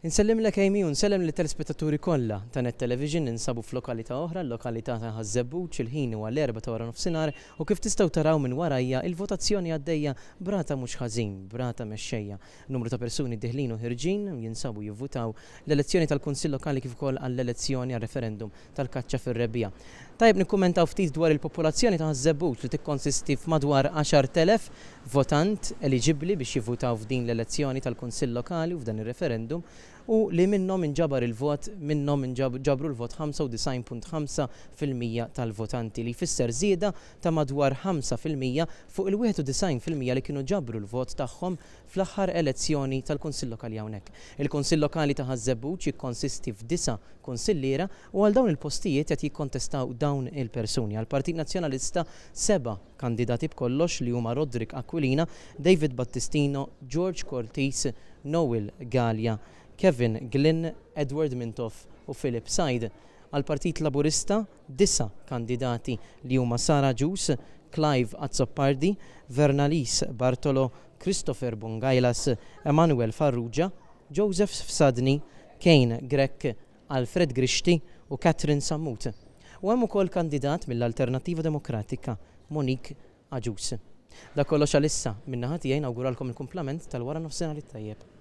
Insellim l-Amy u nsellem l-telespettaturi kollha ta' Net Television ninsabu f'lokalità oħra, l-lokalità ta' Ħażebbuċ il-ħin huwa l-4 ta' wara nofsinhar u kif tistgħu taraw minn warajja il-votazzjoni għaddejja brata mhux ħażin, brata mexxejja. Numru ta' persuni diħlin u ħirġin jinsabu jivvutaw l-elezzjoni tal-Kunsill Lokali kif ukoll għall-elezzjoni għal-referendum tal-kaċċa fir-rebbija. Tajjeb nikkummentaw ftit dwar il-popolazzjoni ta' Ħażebbuċ li tikkonsisti f'madwar 10,000 votant eliġibbli biex jivvutaw f'din l-elezzjoni tal-Kunsill Lokali u f'dan ir-referendum u li minnhom inġabar il-vot, minnhom ġabru l-vot 95.5% tal-votanti li jfisser żieda ta' madwar 5% fuq il-91% li kienu ġabru l-vot tagħhom fl-aħħar elezzjoni tal-Kunsill Lokali hawnhekk. Il-Kunsill Lokali ta' Ħażebbuċ jikkonsisti f'9 kunsilliera u għal dawn il-postijiet qed jikkontestaw dawn il-persuni. Għall-Partit Nazzjonalista 7 kandidati b'kollox li huma Roderick Aquilina, David Battistino, George Cortis, Noel Gallia, Kevin Glynn, Edward Mintoff u Philip Said. Għal-Partit Laburista 9 kandidati li huma Sara Ġus, Clive Azzopardi, Vernalis Bartolo, Christopher Bungailas, Emanuel Farrugia, Joseph Fsadni, Kane Grek, Alfred Grixti u Catherine Sammut. U hemm ukoll kandidat mill-Alternativa Demokratika, Monique Aġus. Da kollox għalissa minnaħa tiegħi nawguralkom il-kumplament tal-wara nofsinhar it-tajjeb.